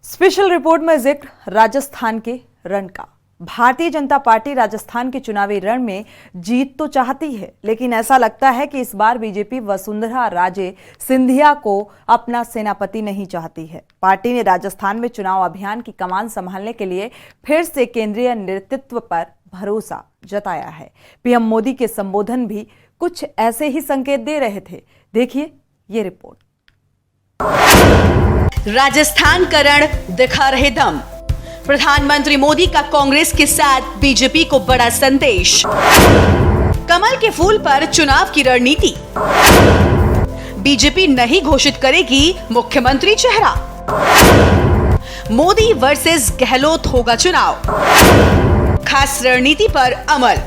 Special report में जिक्र राजस्थान के रण का। भारतीय जनता पार्टी राजस्थान के चुनावी रण में जीत तो चाहती है, लेकिन ऐसा लगता है कि इस बार बीजेपी वसुंधरा राजे सिंधिया को अपना सेनापति नहीं चाहती है। पार्टी ने राजस्थान में चुनाव अभियान की कमान संभालने के लिए फिर से केंद्रीय नेतृत्व पर भरोसा जताया है। पीएम मोदी के संबोधन भी कुछ ऐसे ही संकेत दे रहे थे। देखिए ये रिपोर्ट। राजस्थान का रण दिखा रहे दम। प्रधानमंत्री मोदी का कांग्रेस के साथ बीजेपी को बड़ा संदेश। कमल के फूल पर चुनाव की रणनीति। बीजेपी नहीं घोषित करेगी मुख्यमंत्री चेहरा। मोदी वर्सेस गहलोत होगा चुनाव। खास रणनीति पर अमल।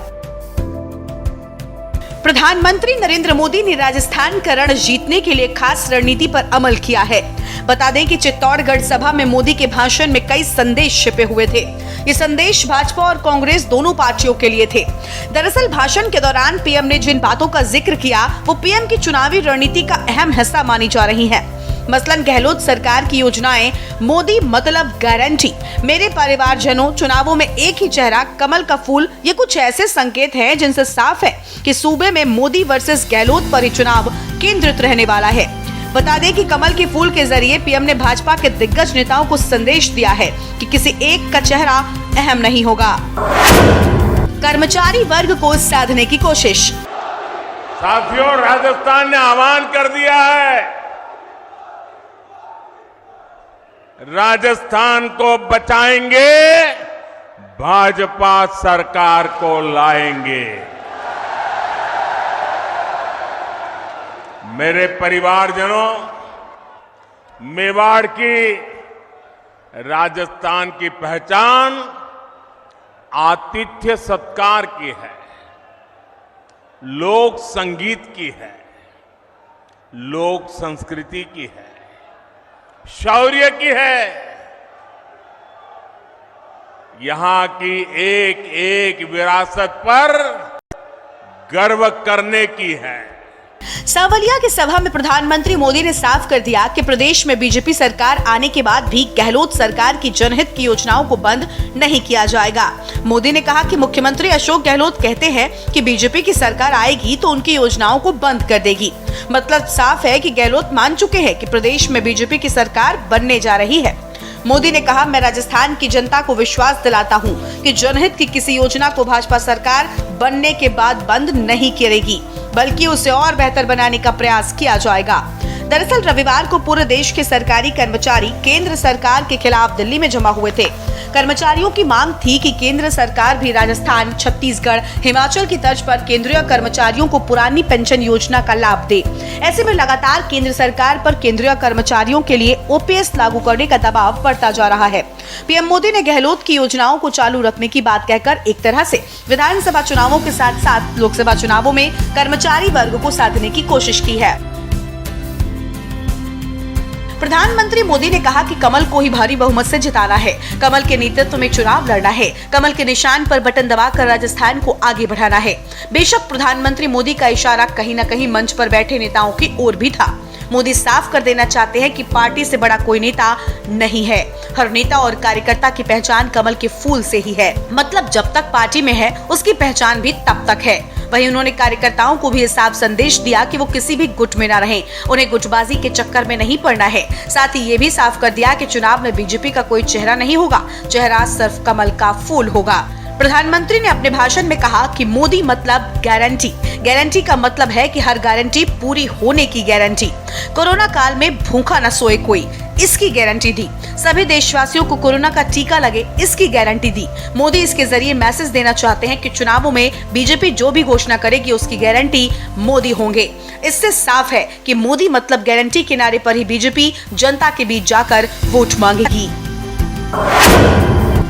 प्रधानमंत्री नरेंद्र मोदी ने राजस्थान का रण जीतने के लिए खास रणनीति पर अमल किया है। बता दें कि चित्तौड़गढ़ सभा में मोदी के भाषण में कई संदेश छिपे हुए थे। ये संदेश भाजपा और कांग्रेस दोनों पार्टियों के लिए थे। दरअसल भाषण के दौरान पीएम ने जिन बातों का जिक्र किया वो पीएम की चुनावी रणनीति का अहम हिस्सा मानी जा रही है। मसलन गहलोत सरकार की योजनाएं, मोदी मतलब गारंटी, मेरे परिवारजनों, चुनावों में एक ही चेहरा, कमल का फूल, ये कुछ ऐसे संकेत हैं जिनसे साफ है कि सूबे में मोदी वर्सेस गहलोत पर ही चुनाव केंद्रित रहने वाला है। बता दें कि कमल के फूल के जरिए पीएम ने भाजपा के दिग्गज नेताओं को संदेश दिया है कि किसी एक का चेहरा अहम नहीं होगा। कर्मचारी वर्ग को साधने की कोशिश। साथियों, राजस्थान ने आह्वान कर दिया है, राजस्थान को बचाएंगे, भाजपा सरकार को लाएंगे। मेरे परिवारजनों, मेवाड़ की, राजस्थान की पहचान आतिथ्य सत्कार की है, लोक संगीत की है, लोक संस्कृति की है, शौर्य की है। यहां की एक एक विरासत पर गर्व करने की है। सावलिया की सभा में प्रधानमंत्री मोदी ने साफ कर दिया कि प्रदेश में बीजेपी सरकार आने के बाद भी गहलोत सरकार की जनहित की योजनाओं को बंद नहीं किया जाएगा। मोदी ने कहा कि मुख्यमंत्री अशोक गहलोत कहते हैं कि बीजेपी की सरकार आएगी तो उनकी योजनाओं को बंद कर देगी। मतलब साफ है कि गहलोत मान चुके हैं कि प्रदेश में बीजेपी की सरकार बनने जा रही है। मोदी ने कहा, मैं राजस्थान की जनता को विश्वास दिलाता हूं कि जनहित की किसी योजना को भाजपा सरकार बनने के बाद बंद नहीं करेगी, बल्कि उसे और बेहतर बनाने का प्रयास किया जाएगा। दरअसल रविवार को पूरे देश के सरकारी कर्मचारी केंद्र सरकार के खिलाफ दिल्ली में जमा हुए थे। कर्मचारियों की मांग थी कि केंद्र सरकार भी राजस्थान, छत्तीसगढ़, हिमाचल की तर्ज पर केंद्रीय कर्मचारियों को पुरानी पेंशन योजना का लाभ दे। ऐसे में लगातार केंद्र सरकार पर केंद्रीय कर्मचारियों के लिए ओपीएस लागू करने का दबाव बढ़ता जा रहा है। पीएम मोदी ने गहलोत की योजनाओं को चालू रखने की बात कहकर एक तरह से विधानसभा चुनावों के साथ साथ लोकसभा चुनावों में कर्मचारी वर्ग को साधने की कोशिश की है। प्रधानमंत्री मोदी ने कहा कि कमल को ही भारी बहुमत से जिताना है, कमल के नेतृत्व में चुनाव लड़ना है, कमल के निशान पर बटन दबाकर राजस्थान को आगे बढ़ाना है। बेशक प्रधानमंत्री मोदी का इशारा कहीं न कहीं मंच पर बैठे नेताओं की ओर भी था। मोदी साफ कर देना चाहते हैं कि पार्टी से बड़ा कोई नेता नहीं है। हर नेता और कार्यकर्ता की पहचान कमल के फूल से ही है। मतलब जब तक पार्टी में है उसकी पहचान भी तब तक है। वहीं उन्होंने कार्यकर्ताओं को भी साफ संदेश दिया कि वो किसी भी गुट में न रहें, उन्हें गुटबाजी के चक्कर में नहीं पड़ना है। साथ ही ये भी साफ कर दिया कि चुनाव में बीजेपी का कोई चेहरा नहीं होगा, चेहरा सिर्फ कमल का फूल होगा। प्रधानमंत्री ने अपने भाषण में कहा कि मोदी मतलब गारंटी। गारंटी का मतलब है कि हर गारंटी पूरी होने की गारंटी। कोरोना काल में भूखा न सोए कोई, इसकी गारंटी दी। सभी देशवासियों को कोरोना का टीका लगे, इसकी गारंटी दी। मोदी इसके जरिए मैसेज देना चाहते हैं कि चुनावों में बीजेपी जो भी घोषणा करेगी उसकी गारंटी मोदी होंगे। इससे साफ है कि मोदी मतलब गारंटी के नारे पर ही बीजेपी जनता के बीच जाकर वोट मांगेगी।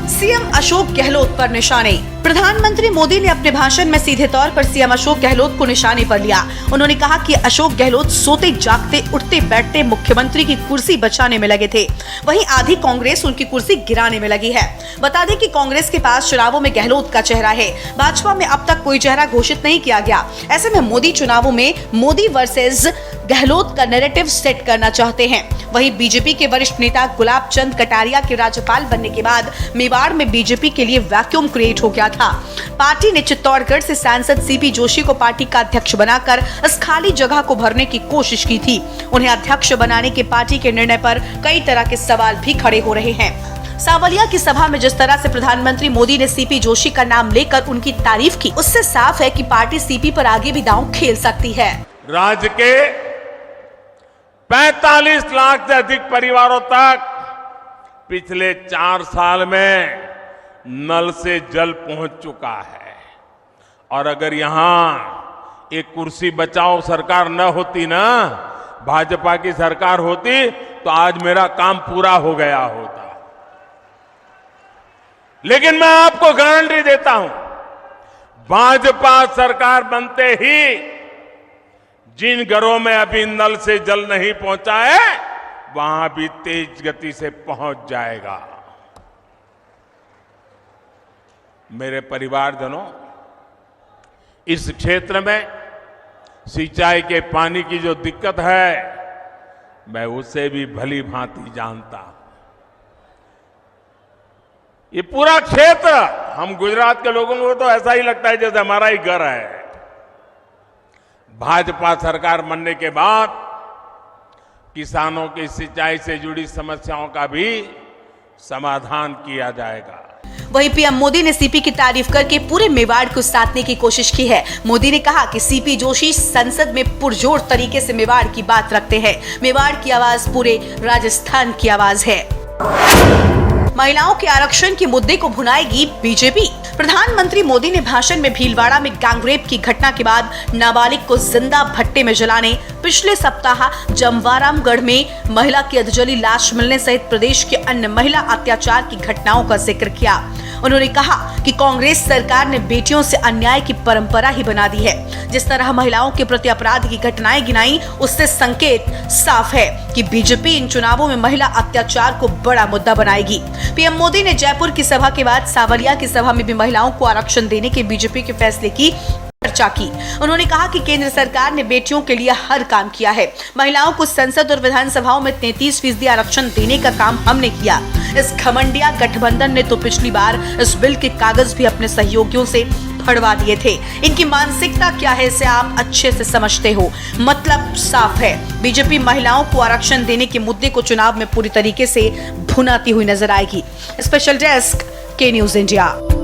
सीएम अशोक गहलोत पर निशाने। प्रधानमंत्री मोदी ने अपने भाषण में सीधे तौर पर सीएम अशोक गहलोत को निशाने पर लिया। उन्होंने कहा कि अशोक गहलोत सोते जागते उठते बैठते मुख्यमंत्री की कुर्सी बचाने में लगे थे, वहीं आधी कांग्रेस उनकी कुर्सी गिराने में लगी है। बता दें कि कांग्रेस के पास चुनावों में गहलोत का चेहरा है, भाजपा में अब तक कोई चेहरा घोषित नहीं किया गया। ऐसे में मोदी चुनावों में मोदी वर्सेस गहलोत का नैरेटिव सेट करना चाहते हैं। वहीं बीजेपी के वरिष्ठ नेता गुलाब चंद कटारिया के राज्यपाल बनने के बाद मेवाड़ में बीजेपी के लिए वैक्यूम क्रिएट हो गया था। पार्टी ने चित्तौड़गढ़ से सांसद सीपी जोशी को पार्टी का अध्यक्ष बनाकर इस खाली जगह को भरने की कोशिश की थी। उन्हें अध्यक्ष बनाने के पार्टी के निर्णय पर कई तरह के सवाल भी खड़े हो रहे हैं। सावलिया की सभा में जिस तरह से प्रधानमंत्री मोदी ने सीपी जोशी का नाम लेकर उनकी तारीफ की, उससे साफ है कि पार्टी सीपी पर आगे भी दांव खेल सकती है। राज्य के 45 लाख से अधिक परिवारों तक पिछले 4 साल में नल से जल पहुंच चुका है। और अगर यहां एक कुर्सी बचाओ सरकार न होती ना, भाजपा की सरकार होती, तो आज मेरा काम पूरा हो गया होता। लेकिन मैं आपको गारंटी देता हूं, भाजपा सरकार बनते ही जिन घरों में अभी नल से जल नहीं पहुंचा है, वहां भी तेज गति से पहुंच जाएगा। मेरे परिवारजनों, इस क्षेत्र में सिंचाई के पानी की जो दिक्कत है, मैं उसे भी भली भांति जानता हूं। ये पूरा क्षेत्र, हम गुजरात के लोगों को तो ऐसा ही लगता है जैसे हमारा ही घर है। भाजपा सरकार बनने के बाद किसानों की सिंचाई से जुड़ी समस्याओं का भी समाधान किया जाएगा। वहीं पीएम मोदी ने सीपी की तारीफ करके पूरे मेवाड़ को साधने की कोशिश की है। मोदी ने कहा कि सीपी जोशी संसद में पुरजोर तरीके से मेवाड़ की बात रखते हैं। मेवाड़ की आवाज पूरे राजस्थान की आवाज है। महिलाओं के आरक्षण के मुद्दे को भुनाएगी बीजेपी। प्रधानमंत्री मोदी ने भाषण में भीलवाड़ा में गैंगरेप की घटना के बाद नाबालिग को जिंदा भट्टे में जलाने, पिछले सप्ताह जमवारामगढ़ में महिला की अधजली लाश मिलने सहित प्रदेश के अन्य महिला अत्याचार की घटनाओं का जिक्र किया। उन्होंने कहा कि कांग्रेस सरकार ने बेटियों से अन्याय की परंपरा ही बना दी है। जिस तरह महिलाओं के प्रति अपराध की घटनाएं गिनाई, उससे संकेत साफ है कि बीजेपी इन चुनावों में महिला अत्याचार को बड़ा मुद्दा बनाएगी। पीएम मोदी ने जयपुर की सभा के बाद सावलिया की सभा में भी महिलाओं को आरक्षण देने के बीजेपी के फैसले की चर्चा की। उन्होंने कहा कि केंद्र सरकार ने बेटियों के लिए हर काम किया है। महिलाओं को संसद और विधानसभाओं में 33% आरक्षण देने का काम हमने किया। इस घमंडिया गठबंधन ने तो पिछली बार इस बिल के कागज भी अपने सहयोगियों से फड़वा दिए थे। इनकी मानसिकता क्या है, इसे आप अच्छे से समझते हो। मतलब साफ है, बीजेपी महिलाओं को आरक्षण देने के मुद्दे को चुनाव में पूरी तरीके से भुनाती हुई नजर आएगी। स्पेशल डेस्क, के न्यूज इंडिया।